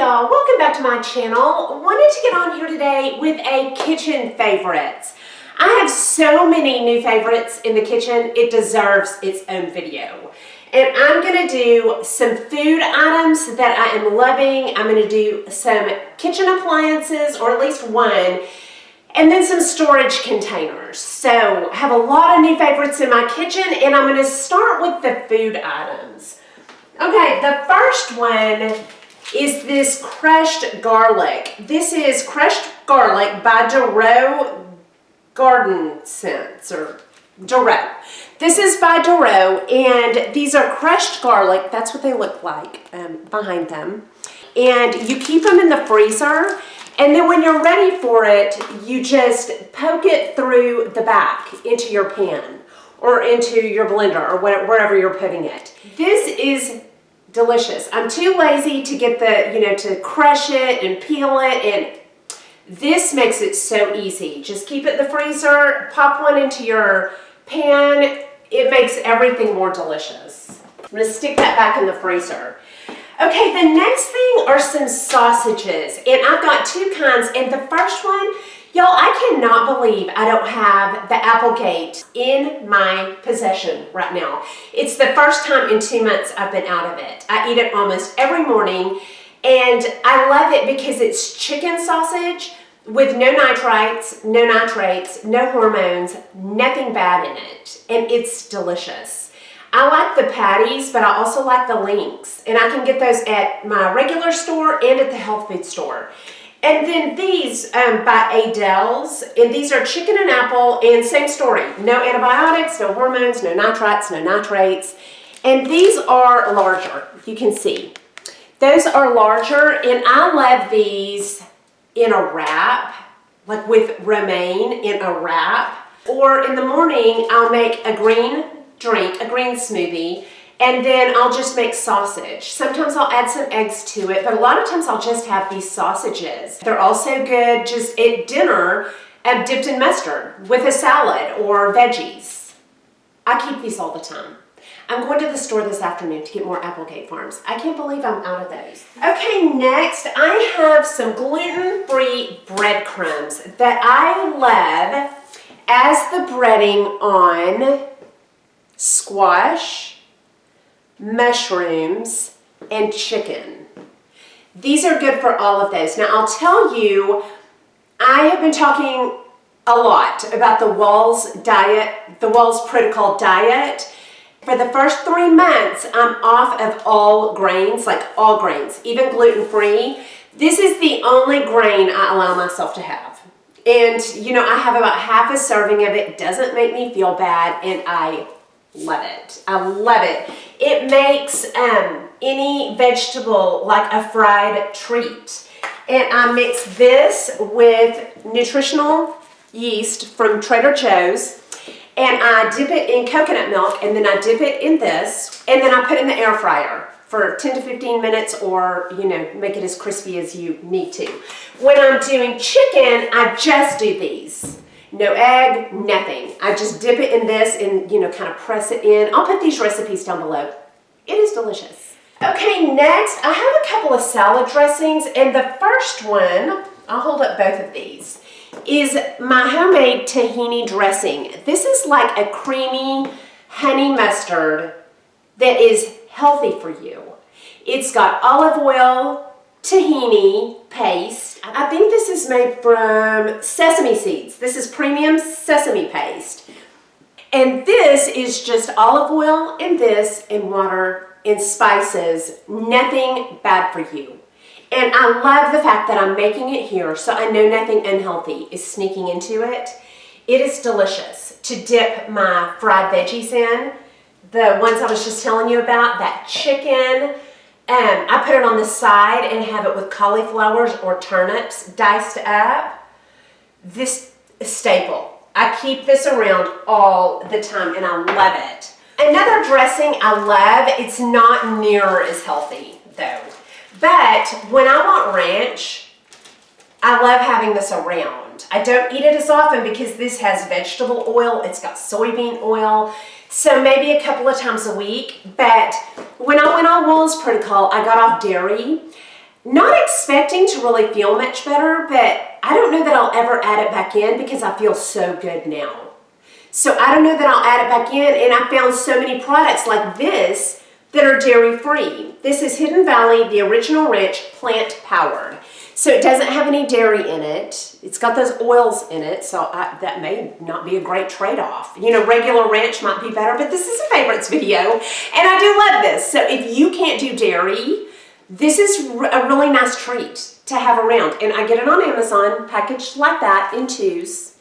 y'all, welcome back to my channel. Wanted to get on here today with a kitchen favorites. I have so many new favorites in the kitchen, it deserves its own video. And I'm gonna do some food items that I am loving. I'm gonna do some kitchen appliances, or at least one, and then some storage containers. So I have a lot of new favorites in my kitchen, and I'm gonna start with the food items. Okay, the first one is this crushed garlic. This is crushed garlic by Duro Garden Scents, or Duro. This is by Duro, and these are crushed garlic. That's what they look like behind them. And you keep them in the freezer, and then when you're ready for it, you just poke it through the back into your pan or into your blender or wherever you're putting it. This is delicious. I'm too lazy to get to crush it and peel it, and this makes it so easy. Just keep it in the freezer, pop one into your pan. It makes everything more delicious. I'm gonna stick that back in the freezer. Okay, the next thing are some sausages, and I've got two kinds, and the first one, y'all, I cannot believe I don't have the Applegate in my possession right now. It's the first time in 2 months I've been out of it. I eat it almost every morning, and I love it because it's chicken sausage with no nitrates, no hormones, nothing bad in it, and it's delicious. I like the patties, but I also like the links, and I can get those at my regular store and at the health food store. And then these by Adele's, and these are chicken and apple, and same story. No antibiotics, no hormones, no nitrates, no nitrates. And these are larger, you can see. Those are larger, and I love these in a wrap, like with romaine in a wrap. Or in the morning, I'll make a green drink, a green smoothie, and then I'll just make sausage. Sometimes I'll add some eggs to it, but a lot of times I'll just have these sausages. They're also good just at dinner, dipped in mustard with a salad or veggies. I keep these all the time. I'm going to the store this afternoon to get more Applegate Farms. I can't believe I'm out of those. Okay, next I have some gluten-free breadcrumbs that I love as the breading on squash, mushrooms, and chicken. These are good for all of those. Now I'll tell you, I have been talking a lot about the Walls diet, the Walls Protocol diet. For the first 3 months, I'm off of all grains, like all grains, even gluten-free. This is the only grain I allow myself to have. And I have about half a serving of it. It doesn't make me feel bad, and I love it. I love it. It makes any vegetable like a fried treat. And I mix this with Nutritional yeast from Trader Joe's, and I dip it in coconut milk, and then I dip it in this, and then I put it in the air fryer for 10 to 15 minutes, or make it as crispy as you need to. When I'm doing chicken, I just do these. No egg, nothing. I just dip it in this and, kind of press it in. I'll put these recipes down below. It is delicious. Okay, next, I have a couple of salad dressings, and the first one, I'll hold up both of these, is my homemade tahini dressing. This is like a creamy honey mustard that is healthy for you. It's got olive oil, tahini paste. I think this is made from sesame seeds. This is premium sesame paste. And this is just olive oil and this and water and spices. Nothing bad for you. And I love the fact that I'm making it here, so I know nothing unhealthy is sneaking into it. It is delicious to dip my fried veggies in. The ones I was just telling you about, that chicken. I put it on the side and have it with cauliflowers or turnips diced up. This is staple. I keep this around all the time, and I love it. Another dressing I love, it's not near as healthy though, but when I want ranch, I love having this around. I don't eat it as often because this has vegetable oil, it's got soybean oil, so maybe a couple of times a week. But when I went on Walls Protocol, I got off dairy, Not expecting to really feel much better, but I don't know that I'll ever add it back in because I feel so good now. So I don't know that I'll add it back in, and I found so many products like this that are dairy-free. This is Hidden Valley, the Original Ranch, plant-powered. So it doesn't have any dairy in it. It's got those oils in it, so that may not be a great trade-off. You know, regular ranch might be better, but this is a favorites video, and I do love this. So if you can't do dairy, this is a really nice treat to have around. And I get it on Amazon, packaged like that in tubes,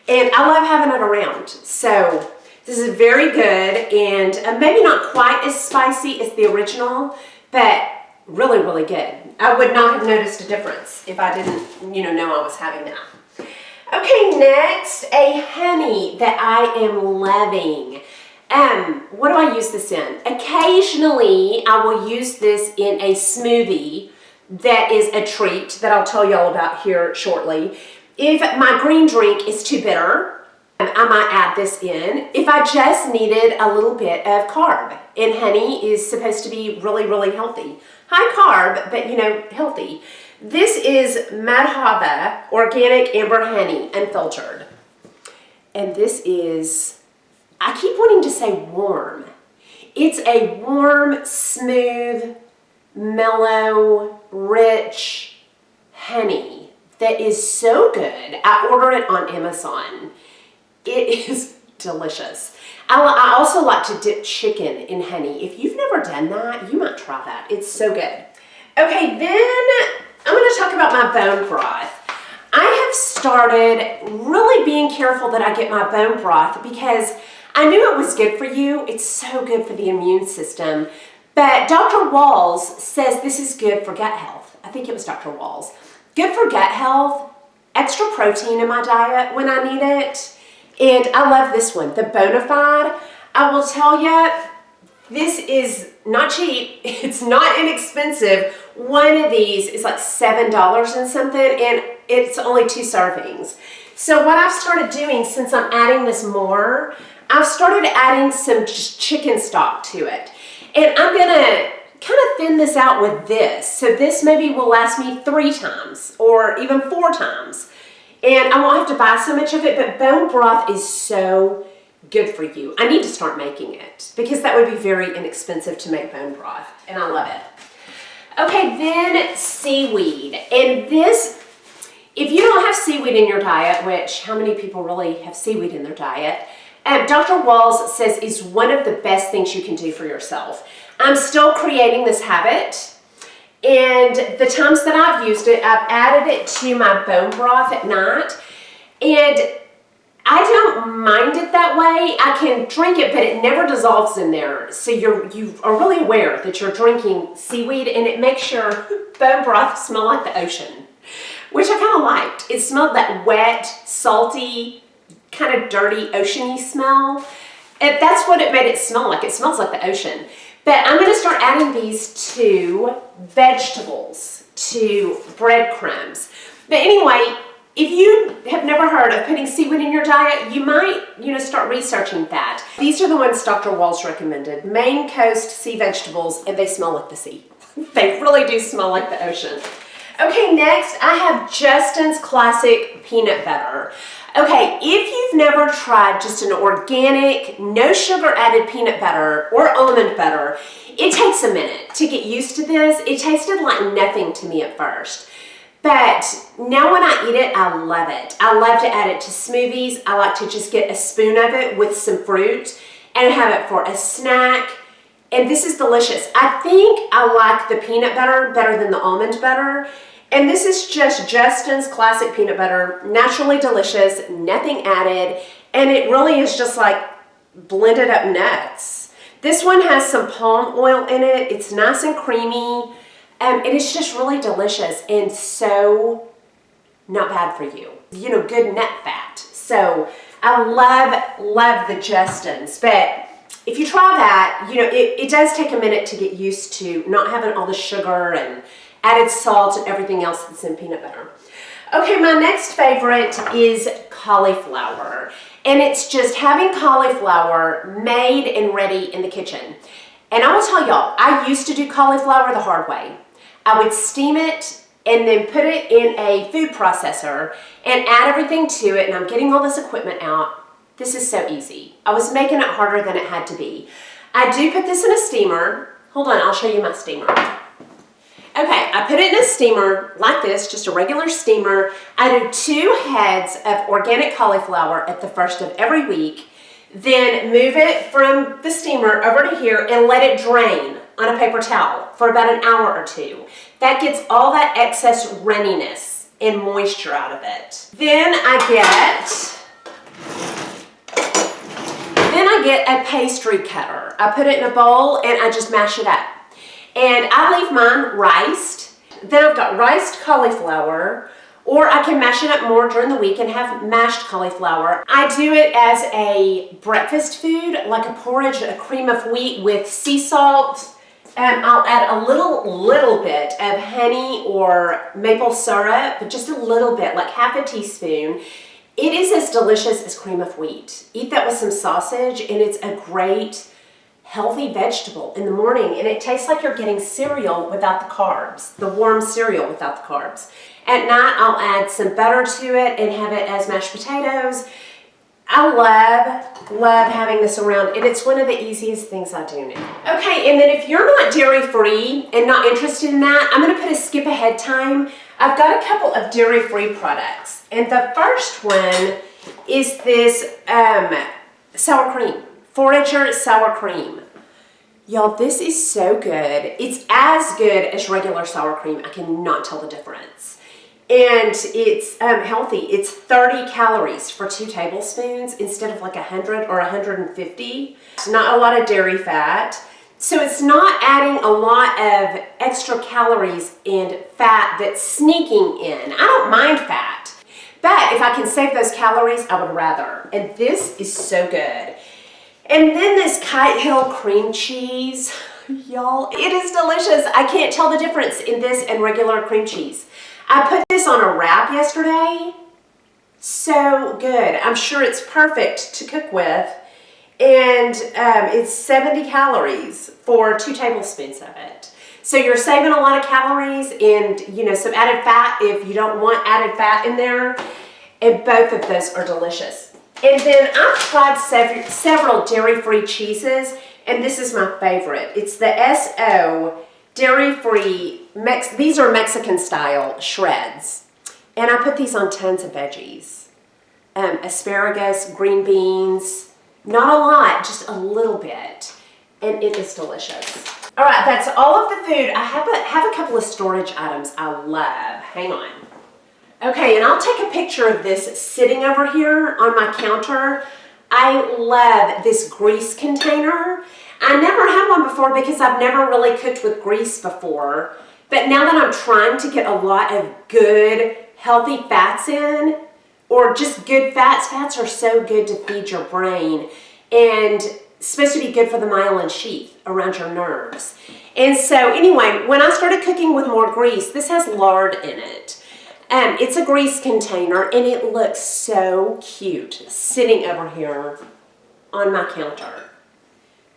and I love having it around. So this is very good, and maybe not quite as spicy as the original, but really, really good. I would not have noticed a difference if I didn't, know I was having that. Okay, next, a honey that I am loving. What do I use this in? Occasionally, I will use this in a smoothie that is a treat that I'll tell y'all about here shortly. If my green drink is too bitter, I might add this in. If I just needed a little bit of carb, and honey is supposed to be really, really healthy. High carb, but healthy. This is Madhava Organic Amber Honey Unfiltered. And this is, I keep wanting to say warm. It's a warm, smooth, mellow, rich honey that is so good. I order it on Amazon. It is delicious. I also like to dip chicken in honey. If you've never done that, you might try that. It's so good. Okay, then I'm going to talk about my bone broth. I have started really being careful that I get my bone broth because I knew it was good for you. It's so good for the immune system. But Dr. Walls says this is good for gut health. I think it was Dr. Walls. Good for gut health, extra protein in my diet when I need it. And I love this one, the Bonafide. I will tell you, this is not cheap. It's not inexpensive. One of these is like $7 and something, and it's only 2 servings. So what I've started doing, since I'm adding this more, I've started adding some just chicken stock to it. And I'm gonna kind of thin this out with this. So this maybe will last me 3 times or even 4 times. And I won't have to buy so much of it, but bone broth is so good for you. I need to start making it because that would be very inexpensive to make bone broth, and I love it. Okay, then seaweed. And this, if you don't have seaweed in your diet, which how many people really have seaweed in their diet, Dr. Walls says is one of the best things you can do for yourself. I'm still creating this habit. And the times that I've used it, I've added it to my bone broth at night. And I don't mind it that way. I can drink it, but it never dissolves in there. So you are really aware that you're drinking seaweed, and it makes your bone broth smell like the ocean, which I kind of liked. It smelled that wet, salty, kind of dirty, oceany smell. And that's what it made it smell like. It smells like the ocean. But I'm going to start adding these to vegetables, to breadcrumbs. But anyway, if you have never heard of putting seaweed in your diet, you might, start researching that. These are the ones Dr. Walls recommended. Maine Coast sea vegetables, and they smell like the sea. They really do smell like the ocean. Okay, next I have Justin's Classic Peanut Butter. Okay, if you've never tried just an organic, no sugar added peanut butter or almond butter, it takes a minute to get used to this. It tasted like nothing to me at first. But now when I eat it, I love it. I love to add it to smoothies. I like to just get a spoon of it with some fruit and have it for a snack. And this is delicious. I think I like the peanut butter better than the almond butter. And this is just Justin's Classic Peanut Butter, naturally delicious, nothing added, and it really is just like blended up nuts. This one has some palm oil in it. It's nice and creamy, and it's just really delicious and so not bad for you. Good nut fat. So I love the Justin's, but if you try that, it does take a minute to get used to not having all the sugar and added salt and everything else that's in peanut butter. Okay, my next favorite is cauliflower. And it's just having cauliflower made and ready in the kitchen. And I will tell y'all, I used to do cauliflower the hard way. I would steam it and then put it in a food processor and add everything to it, and I'm getting all this equipment out. This is so easy. I was making it harder than it had to be. I do put this in a steamer. Hold on, I'll show you my steamer. Okay, I put it in a steamer like this, just a regular steamer. I do 2 heads of organic cauliflower at the first of every week, then move it from the steamer over to here and let it drain on a paper towel for about an hour or 2. That gets all that excess runniness and moisture out of it. Then I get a pastry cutter. I put it in a bowl and I just mash it up. And I leave mine riced. Then I've got riced cauliflower, or I can mash it up more during the week and have mashed cauliflower. I do it as a breakfast food, like a porridge, a cream of wheat with sea salt. I'll add a little bit of honey or maple syrup, but just a little bit, like half a teaspoon. It is as delicious as cream of wheat. Eat that with some sausage, and it's a great healthy vegetable in the morning, and it tastes like you're getting cereal without the carbs, the warm cereal without the carbs. At night, I'll add some butter to it and have it as mashed potatoes. I love having this around, and it's one of the easiest things I do now. Okay, and then if you're not dairy-free and not interested in that, I'm gonna put a skip ahead time. I've got a couple of dairy-free products, and the first one is this sour cream. Forager sour cream. Y'all, this is so good. It's as good as regular sour cream. I cannot tell the difference. And it's healthy. It's 30 calories for 2 tablespoons instead of like 100 or 150. It's not a lot of dairy fat. So it's not adding a lot of extra calories and fat that's sneaking in. I don't mind fat, but if I can save those calories, I would rather. And this is so good. And then this Kite Hill cream cheese, y'all, it is delicious. I can't tell the difference in this and regular cream cheese. I put this on a wrap yesterday. So good. I'm sure it's perfect to cook with. And it's 70 calories for 2 tablespoons of it. So you're saving a lot of calories and, you know, some added fat if you don't want added fat in there. And both of those are delicious. And then I've tried several dairy-free cheeses, and this is my favorite. It's the SO dairy-free, these are Mexican-style shreds. And I put these on tons of veggies. Asparagus, green beans, not a lot, just a little bit. And it is delicious. All right, that's all of the food. I have a couple of storage items I love. Hang on. Okay, and I'll take a picture of this sitting over here on my counter. I love this grease container. I never had one before because I've never really cooked with grease before. But now that I'm trying to get a lot of good, healthy fats in, or just good fats, fats are so good to feed your brain and supposed to be good for the myelin sheath around your nerves. And so anyway, when I started cooking with more grease, this has lard in it. It's a grease container, and it looks so cute sitting over here on my counter.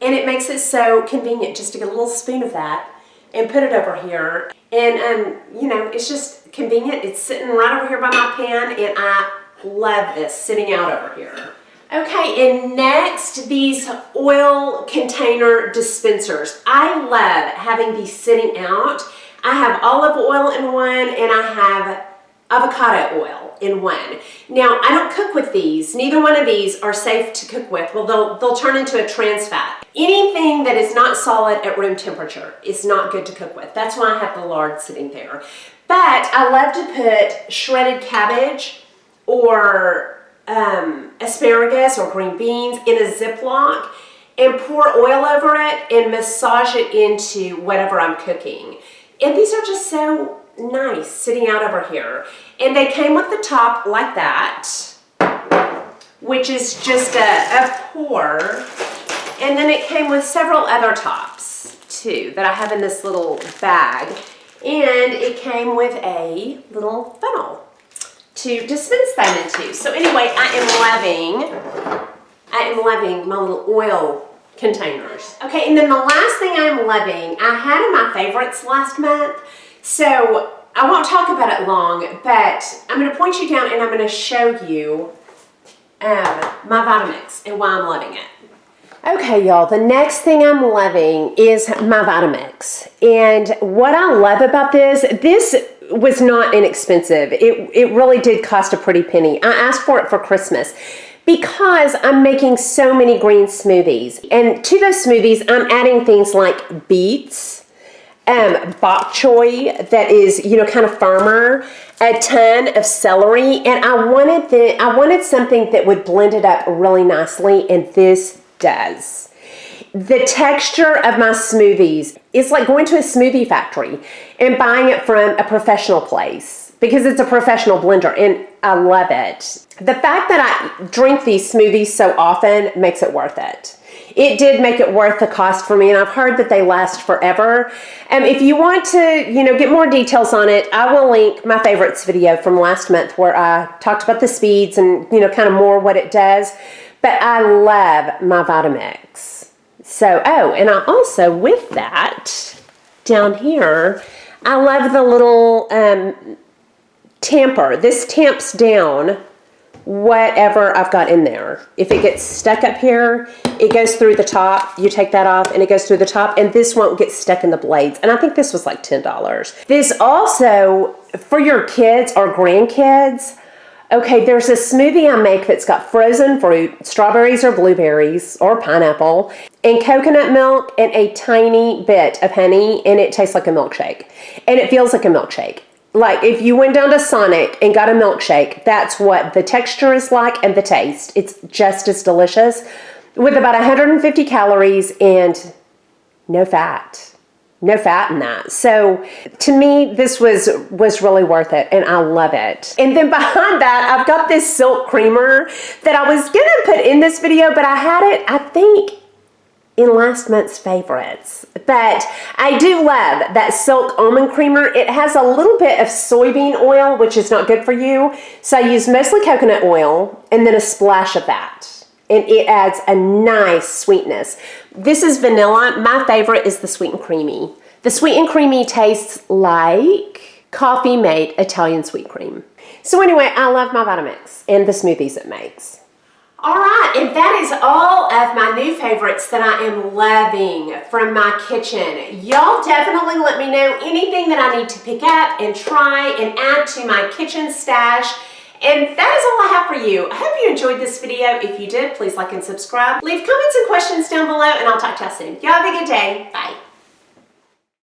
And it makes it so convenient just to get a little spoon of that and put it over here. And, you know, it's just convenient. It's sitting right over here by my pan, and I love this sitting out over here. Okay, and next, these oil container dispensers. I love having these sitting out. I have olive oil in one, and I have avocado oil in one. Now, I don't cook with these. Neither one of these are safe to cook with. Well, they'll turn into a trans fat. Anything that is not solid at room temperature is not good to cook with. That's why I have the lard sitting there. But I love to put shredded cabbage or asparagus or green beans in a Ziploc and pour oil over it and massage it into whatever I'm cooking. And these are just so nice sitting out over here. And they came with the top like that, which is just a pour. And then it came with several other tops too that I have in this little bag. And it came with a little funnel to dispense them into. So anyway, I am loving my little oil containers. Okay, and then the last thing I'm loving, I had in my favorites last month, So I won't talk about it long, but I'm going to point you down and I'm going to show you my Vitamix and why I'm loving it. Okay, y'all, the next thing I'm loving is my Vitamix. And what I love about this was not inexpensive. It really did cost a pretty penny. I asked for it for Christmas because I'm making so many green smoothies. And to those smoothies, I'm adding things like beets, bok choy that is, kind of firmer, a ton of celery, and I wanted something that would blend it up really nicely, and this does. The texture of my smoothies is like going to a smoothie factory and buying it from a professional place because it's a professional blender and I love it. The fact that I drink these smoothies so often makes it worth it. It did make it worth the cost for me, and I've heard that they last forever. If you want to, get more details on it, I will link my favorites video from last month where I talked about the speeds and, kind of more what it does. But I love my Vitamix. So, and I also, with that, down here, I love the little tamper. This tamps down whatever I've got in there. If it gets stuck up here, it goes through the top. You take that off and it goes through the top, and this won't get stuck in the blades. And I think this was like $10. This also, for your kids or grandkids, okay, there's a smoothie I make that's got frozen fruit, strawberries or blueberries or pineapple, and coconut milk and a tiny bit of honey, and it tastes like a milkshake. And it feels like a milkshake. Like if you went down to Sonic and got a milkshake, that's what the texture is like and the taste. It's just as delicious with about 150 calories and no fat. No fat in that. So to me, this was really worth it, and I love it. And then behind that, I've got this silk creamer that I was gonna put in this video, but I had it, I think, in last month's favorites. But I do love that silk almond creamer. It has a little bit of soybean oil, which is not good for you. So I use mostly coconut oil and then a splash of that. And it adds a nice sweetness. This is vanilla. My favorite is the sweet and creamy. The sweet and creamy tastes like coffee-made Italian sweet cream. So anyway, I love my Vitamix and the smoothies it makes. All right, and that is all of my new favorites that I am loving from my kitchen. Y'all definitely let me know anything that I need to pick up and try and add to my kitchen stash. And that is all I have for you. I hope you enjoyed this video. If you did, please like and subscribe. Leave comments and questions down below, and I'll talk to y'all soon. Y'all have a good day. Bye.